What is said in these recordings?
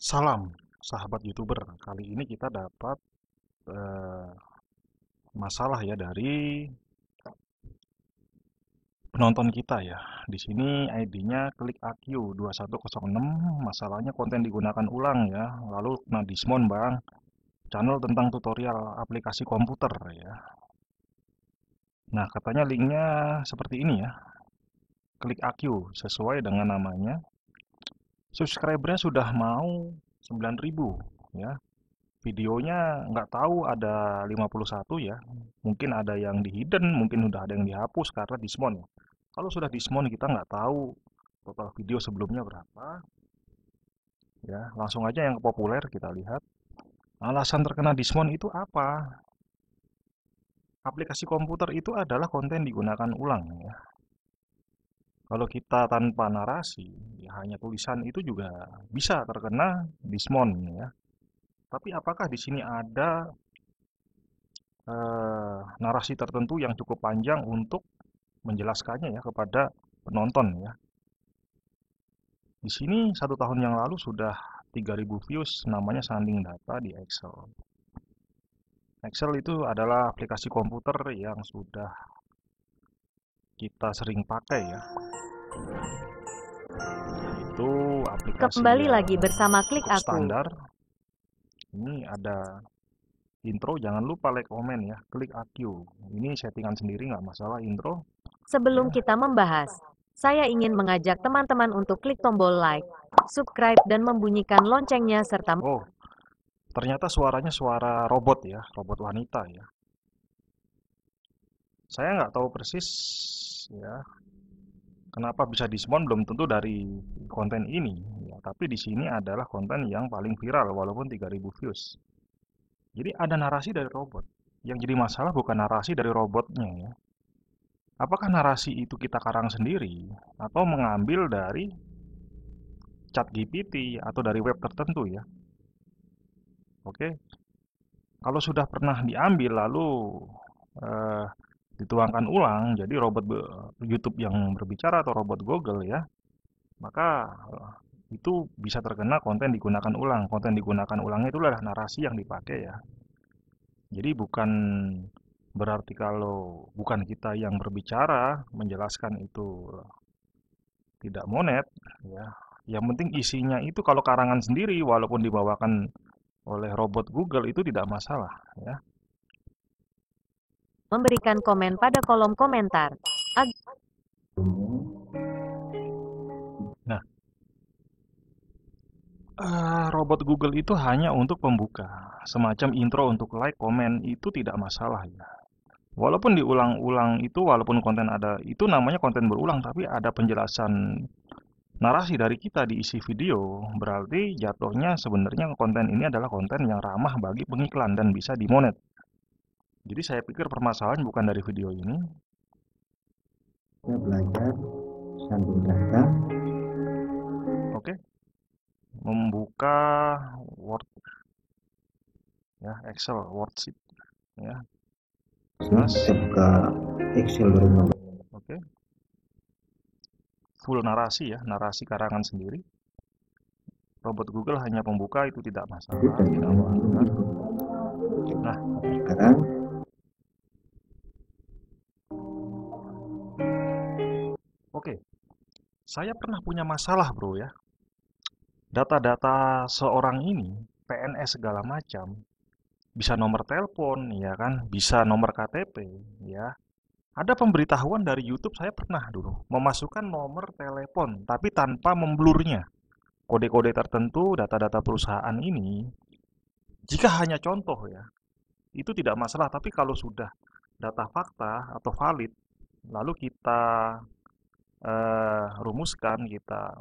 Salam, sahabat YouTuber. Kali ini kita dapat eh, masalah ya dari penonton kita ya. Di sini ID-nya klikaq2106. Masalahnya konten digunakan ulang ya. Lalu kena dismon bang. Channel tentang tutorial aplikasi komputer ya. Nah katanya linknya seperti ini ya. Klikaq sesuai dengan namanya. Subscribernya sudah mau 9.000 ya. Videonya nggak tahu ada 51 ya. Mungkin ada yang di hidden, mungkin udah ada yang dihapus karena dismon ya. Kalau sudah dismon kita nggak tahu total video sebelumnya berapa. Ya, langsung aja yang populer kita lihat. Alasan terkena dismon itu apa? Aplikasi komputer itu adalah konten digunakan ulang ya. Kalau kita tanpa narasi, ya hanya tulisan itu juga bisa terkena dismon ya. Tapi apakah di sini ada narasi tertentu yang cukup panjang untuk menjelaskannya ya kepada penonton ya. Di sini 1 tahun yang lalu sudah 3.000 views namanya sanding data di Excel. Excel itu adalah aplikasi komputer yang sudah kita sering pakai ya. Itu aplikasi Kembali yang lagi bersama Klik cukup Aku. standar. Ini ada intro, jangan lupa like, komen ya. Klik AQ. Ini settingan sendiri nggak masalah intro. Sebelum Ya. kita membahas, saya ingin mengajak teman-teman untuk klik tombol like, subscribe, dan membunyikan loncengnya serta Oh, ternyata suaranya suara robot ya, robot wanita ya. Saya nggak tahu persis ya kenapa bisa dismon belum tentu dari konten ini ya, tapi di sini adalah konten yang paling viral walaupun 3.000 views. Jadi ada narasi dari robot. Yang jadi masalah bukan narasi dari robotnya ya. Apakah narasi itu kita karang sendiri atau mengambil dari chat GPT atau dari web tertentu ya. Oke. Kalau sudah pernah diambil lalu eh, dituangkan ulang jadi robot YouTube yang berbicara atau robot Google ya, maka itu bisa terkena konten digunakan ulang. Konten digunakan ulangnya itu adalah narasi yang dipakai ya. Jadi bukan berarti kalau bukan kita yang berbicara menjelaskan itu tidak monet ya. Yang penting isinya itu kalau karangan sendiri walaupun dibawakan oleh robot Google itu tidak masalah ya. memberikan komen pada kolom komentar. Nah, robot Google itu hanya untuk pembuka, semacam intro untuk like, komen itu tidak masalah ya. Walaupun diulang-ulang itu, walaupun konten ada, itu namanya konten berulang, tapi ada penjelasan narasi dari kita di isi video, berarti jatuhnya sebenarnya konten ini adalah konten yang ramah bagi pengiklan dan bisa dimonet. Jadi saya pikir permasalahan bukan dari video ini. Kita belajar sambung data. Oke, membuka Word ya, Excel, Worksheet ya. Kita buka Excel 2015. Oke, full narasi ya, narasi karangan sendiri. Robot Google hanya pembuka itu tidak masalah, tidak melanggar. Nah, Sekarang oke. Saya pernah punya masalah, Bro ya. Data-data seorang ini, PNS segala macam, bisa nomor telepon, ya kan, bisa nomor KTP, ya. Ada pemberitahuan dari YouTube saya pernah dulu memasukkan nomor telepon, tapi tanpa memblurnya. Kode-kode tertentu, data-data perusahaan ini, jika hanya contoh ya, itu tidak masalah. Tapi kalau sudah data fakta atau valid, lalu kita rumuskan, kita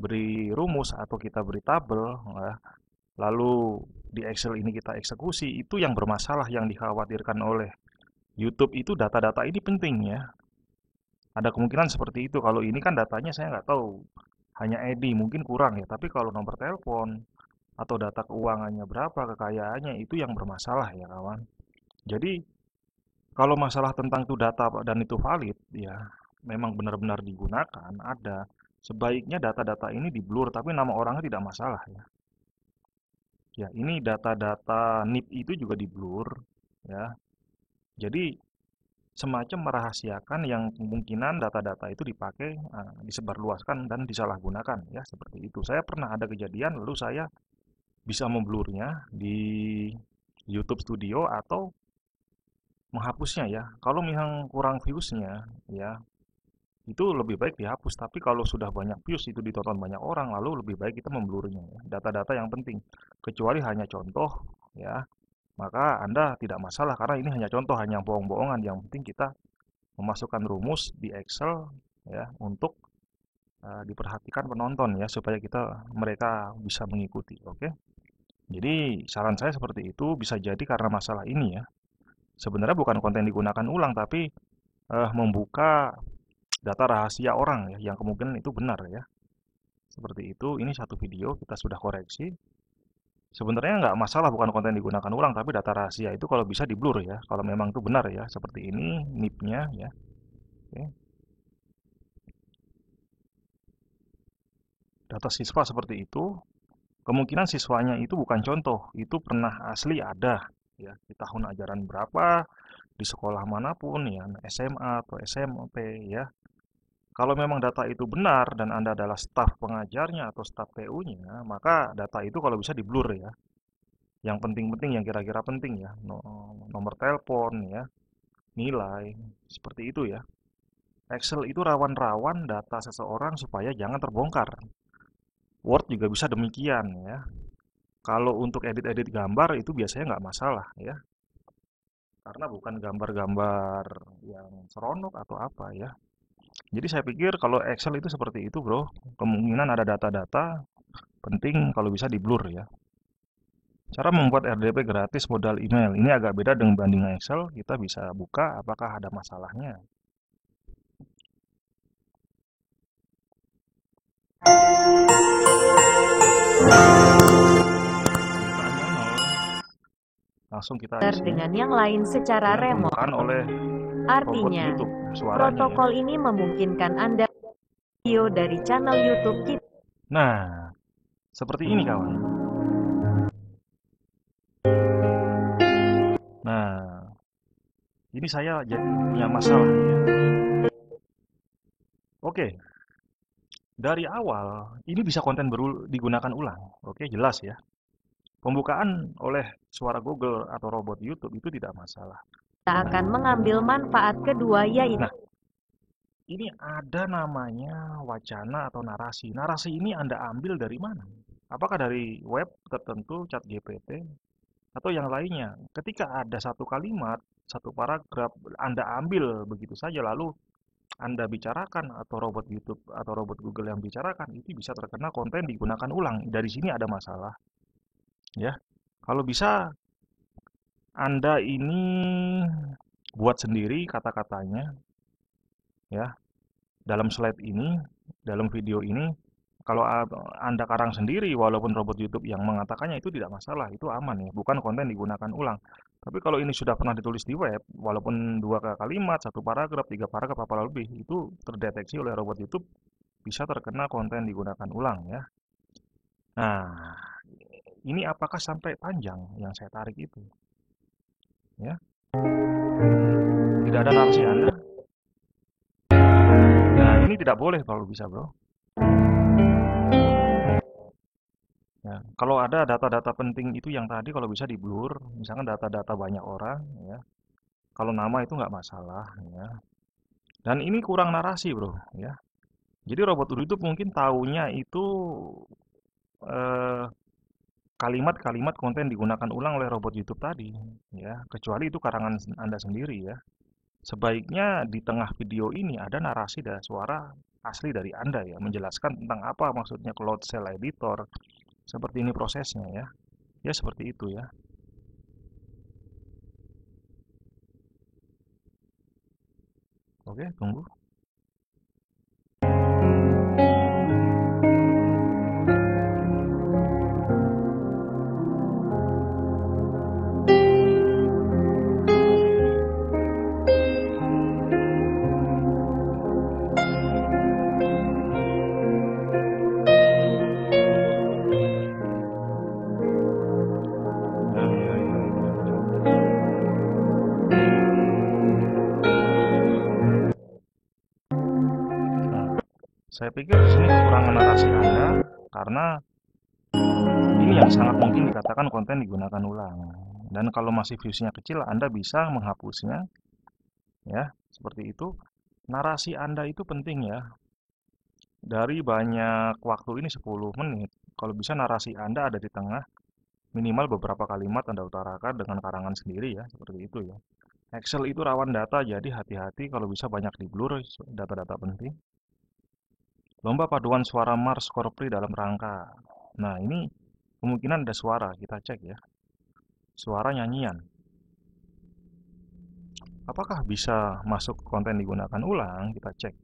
beri rumus atau kita beri tabel, ya, lalu di Excel ini kita eksekusi, itu yang bermasalah yang dikhawatirkan oleh YouTube itu data-data ini penting ya. Ada kemungkinan seperti itu. Kalau ini kan datanya saya nggak tahu, hanya ID mungkin kurang ya. Tapi kalau nomor telepon atau data keuangannya berapa, kekayaannya itu yang bermasalah ya kawan. Jadi kalau masalah tentang itu data dan itu valid ya, memang benar-benar digunakan, ada. Sebaiknya data-data ini di blur, tapi nama orangnya tidak masalah ya. Ya, ini data-data NIP itu juga di blur, ya. Jadi semacam merahasiakan yang kemungkinan data-data itu dipakai, disebarluaskan dan disalahgunakan, ya seperti itu. Saya pernah ada kejadian, lalu saya bisa memblurnya di YouTube Studio atau menghapusnya ya. Kalau memang kurang viewsnya, ya itu lebih baik dihapus. Tapi kalau sudah banyak views itu ditonton banyak orang, lalu lebih baik kita memblurnya ya. Data-data yang penting, kecuali hanya contoh, ya maka Anda tidak masalah karena ini hanya contoh, hanya bohong-bohongan. Yang penting kita memasukkan rumus di Excel ya untuk diperhatikan penonton ya supaya mereka bisa mengikuti. Oke. Jadi saran saya seperti itu, bisa jadi karena masalah ini ya. Sebenarnya bukan konten digunakan ulang tapi membuka data rahasia orang ya yang kemungkinan itu benar ya. Seperti itu. Ini satu video kita sudah koreksi. Sebenarnya nggak masalah bukan konten digunakan ulang, tapi data rahasia itu kalau bisa di blur ya. Kalau memang itu benar ya, seperti ini NIP-nya ya. Oke. Data siswa seperti itu. Kemungkinan siswanya itu bukan contoh, itu pernah asli ada ya di tahun ajaran berapa, di sekolah manapun ya, SMA atau SMP ya. Kalau memang data itu benar dan Anda adalah staf pengajarnya atau staf PU-nya, maka data itu kalau bisa di blur ya. Yang penting-penting, yang kira-kira penting ya, nomor telepon ya, nilai, seperti itu ya. Excel itu rawan-rawan data seseorang supaya jangan terbongkar. Word juga bisa demikian ya. Kalau untuk edit-edit gambar itu biasanya nggak masalah ya. Karena bukan gambar-gambar yang seronok atau apa ya. Jadi saya pikir kalau Excel itu seperti itu bro. Kemungkinan ada data-data penting kalau bisa di blur ya. Cara membuat RDP gratis modal email. Ini agak beda dengan banding Excel. Kita bisa buka apakah ada masalahnya. Langsung kita isi dengan yang lain secara remote. oleh Artinya, YouTube, protokol ini memungkinkan Anda video dari channel YouTube kita. Nah, seperti ini kawan. Nah, ini saya jadi punya masalah ya. Oke. Dari awal ini bisa konten digunakan ulang. Oke, jelas ya. Pembukaan oleh suara Google atau robot YouTube itu tidak masalah. Kita akan mengambil manfaat kedua yaitu. Nah, ini ada namanya wacana atau narasi. Narasi ini Anda ambil dari mana? Apakah dari web tertentu, ChatGPT, atau yang lainnya? Ketika ada satu kalimat, satu paragraf, Anda ambil begitu saja lalu Anda bicarakan atau robot YouTube atau robot Google yang bicarakan, itu bisa terkena konten digunakan ulang. Dari sini ada masalah. Ya. Kalau bisa Anda ini buat sendiri kata-katanya ya. Dalam slide ini, dalam video ini, kalau Anda karang sendiri walaupun robot YouTube yang mengatakannya itu tidak masalah, itu aman ya, bukan konten digunakan ulang. Tapi kalau ini sudah pernah ditulis di web, walaupun 2 kalimat, 1 paragraf, 3 paragraf, apa lebih, itu terdeteksi oleh robot YouTube bisa terkena konten digunakan ulang ya. Nah, ini apakah sampai panjang yang saya tarik itu? Ya. Tidak ada narasi Anda. Nah, ini tidak boleh kalau bisa, bro. Ya, kalau ada data-data penting itu yang tadi kalau bisa di blur, misalkan data-data banyak orang, ya. Kalau nama itu nggak masalah, ya. Dan ini kurang narasi, bro, ya. Jadi robot YouTube mungkin taunya itu kalimat-kalimat konten digunakan ulang oleh robot YouTube tadi, ya. Kecuali itu karangan Anda sendiri, ya. Sebaiknya di tengah video ini ada narasi dan suara asli dari Anda, ya, menjelaskan tentang apa maksudnya Cloud Cell Editor. Seperti ini prosesnya ya. Ya seperti itu ya. Oke, tunggu. Saya pikir di sini kekurangan narasi Anda karena ini yang sangat mungkin dikatakan konten digunakan ulang. Dan kalau masih viewsnya kecil, Anda bisa menghapusnya, ya, seperti itu. Narasi Anda itu penting ya. Dari banyak waktu ini 10 menit, kalau bisa narasi Anda ada di tengah, minimal beberapa kalimat Anda utarakan dengan karangan sendiri ya, seperti itu ya. Excel itu rawan data, jadi hati-hati kalau bisa banyak di blur data-data penting. Lomba paduan suara Mars Korpri dalam rangka. Nah, ini kemungkinan ada suara, kita cek ya. Suara nyanyian. Apakah bisa masuk konten digunakan ulang? Kita cek.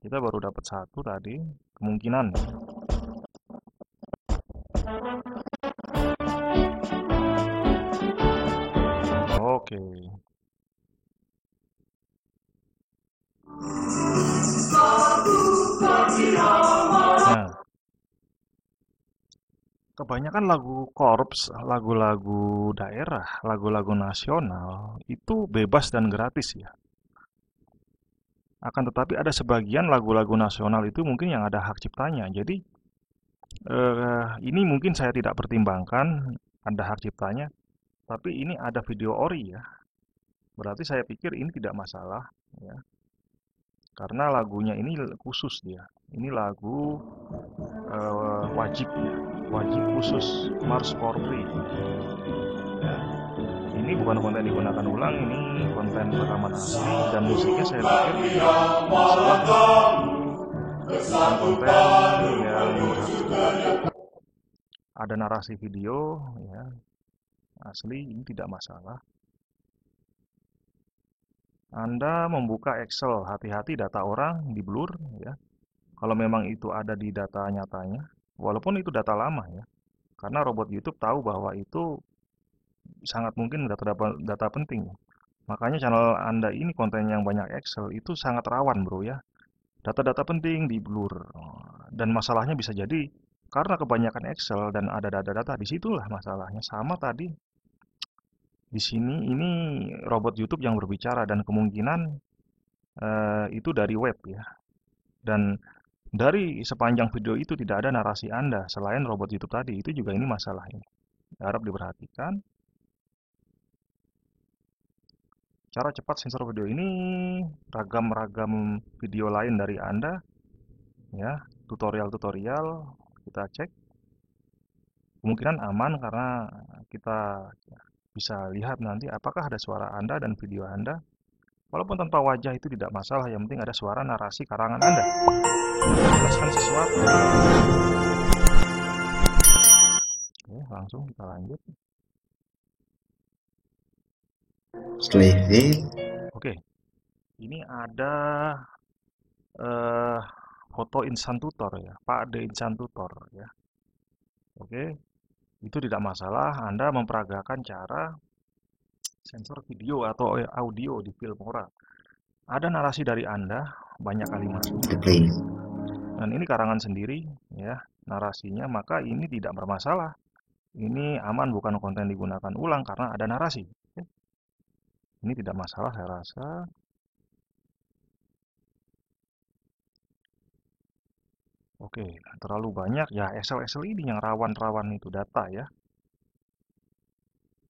Kita baru dapat satu tadi, kemungkinan. Oke. Nah, kebanyakan lagu korps, lagu-lagu daerah, lagu-lagu nasional itu bebas dan gratis ya. Akan tetapi ada sebagian lagu-lagu nasional itu mungkin yang ada hak ciptanya. Jadi ini mungkin saya tidak pertimbangkan ada hak ciptanya, tapi ini ada video ori ya. Berarti saya pikir ini tidak masalah ya. Karena lagunya ini khusus dia. Ini lagu wajib ya, wajib khusus Mars Korpri. Ya. Ini bukan konten digunakan ulang, ini konten rekaman asli dan musiknya saya pikir tidak masalah. Bukan konten yang ada narasi video ya, asli ini tidak masalah. Anda membuka Excel, hati-hati data orang di blur ya. Kalau memang itu ada di data nyatanya, walaupun itu data lama ya. Karena robot YouTube tahu bahwa itu sangat mungkin data penting. Makanya channel Anda ini konten yang banyak Excel itu sangat rawan, bro ya. Data-data penting di blur. Dan masalahnya bisa jadi karena kebanyakan Excel dan ada data-data, disitulah masalahnya. Sama tadi di sini ini robot YouTube yang berbicara dan kemungkinan itu dari web ya. Dan dari sepanjang video itu tidak ada narasi Anda selain robot YouTube tadi. Itu juga ini masalahnya. Harap diperhatikan. Cara cepat sensor video ini ragam-ragam video lain dari Anda ya, tutorial-tutorial kita cek. Kemungkinan aman karena kita bisa lihat nanti apakah ada suara Anda dan video Anda. Walaupun tanpa wajah itu tidak masalah, yang penting ada suara narasi karangan Anda. Menjelaskan sesuatu. Oke, langsung kita lanjut. Oke, ini ada foto insan tutor ya, Pak D insan tutor ya. Oke, itu tidak masalah. Anda memperagakan cara sensor video atau audio di Filmora. Ada narasi dari Anda, banyak kalimat. Dan ini karangan sendiri ya, narasinya, maka ini tidak bermasalah. Ini aman, bukan konten digunakan ulang karena ada narasi. Oke. Ini tidak masalah saya rasa. Oke, terlalu banyak ya, Excel ini yang rawan-rawan itu data ya.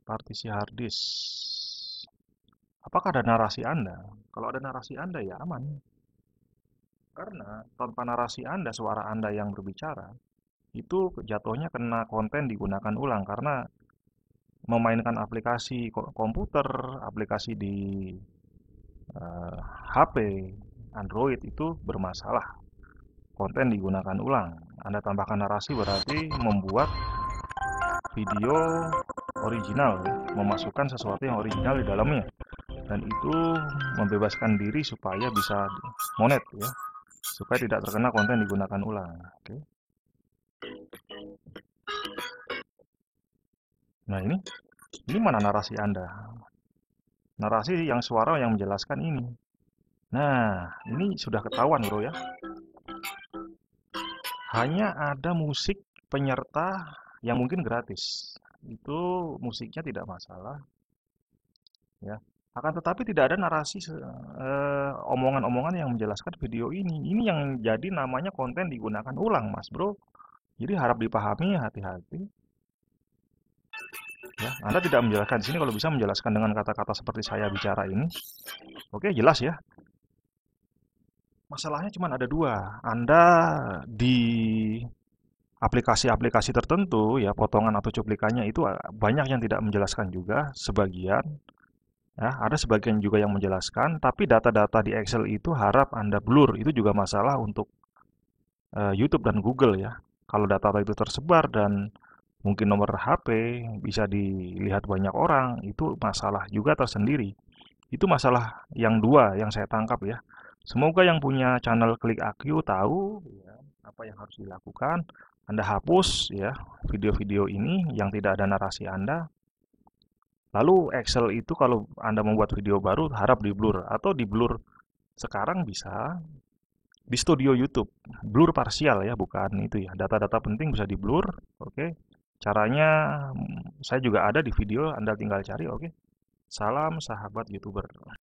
Partisi hard disk. Apakah ada narasi Anda? Kalau ada narasi Anda ya aman. Karena tanpa narasi Anda, suara Anda yang berbicara, itu jatuhnya kena konten digunakan ulang karena memainkan aplikasi komputer, aplikasi di HP, Android itu bermasalah. Konten digunakan ulang. Anda tambahkan narasi berarti membuat video original, ya, memasukkan sesuatu yang original di dalamnya. Dan itu membebaskan diri supaya bisa monet ya, supaya tidak terkena konten digunakan ulang. Oke. Nah ini mana narasi Anda? Narasi yang suara yang menjelaskan ini. Nah, ini sudah ketahuan bro ya. Hanya ada musik penyerta yang mungkin gratis. Itu musiknya tidak masalah. Ya. Akan tetapi tidak ada narasi omongan-omongan yang menjelaskan video ini. Ini yang jadi namanya konten digunakan ulang, Mas Bro. Jadi harap dipahami, hati-hati. Ya, Anda tidak menjelaskan di sini, kalau bisa menjelaskan dengan kata-kata seperti saya bicara ini. Oke, jelas ya. Masalahnya cuma ada dua. Anda di aplikasi-aplikasi tertentu, ya potongan atau cuplikannya itu banyak yang tidak menjelaskan juga, sebagian. Ya, ada sebagian juga yang menjelaskan, tapi data-data di Excel itu harap Anda blur. Itu juga masalah untuk YouTube dan Google ya. Kalau data itu tersebar dan mungkin nomor HP bisa dilihat banyak orang, itu masalah juga tersendiri. Itu masalah yang dua yang saya tangkap ya. Semoga yang punya channel Klik AQ tahu ya, apa yang harus dilakukan. Anda hapus ya video-video ini yang tidak ada narasi Anda. Lalu Excel itu kalau Anda membuat video baru harap di blur, atau di blur sekarang bisa di studio YouTube. Blur parsial ya, bukan itu ya. Data-data penting bisa di blur. Oke. Caranya saya juga ada di video, Anda tinggal cari. Oke. Salam sahabat YouTuber.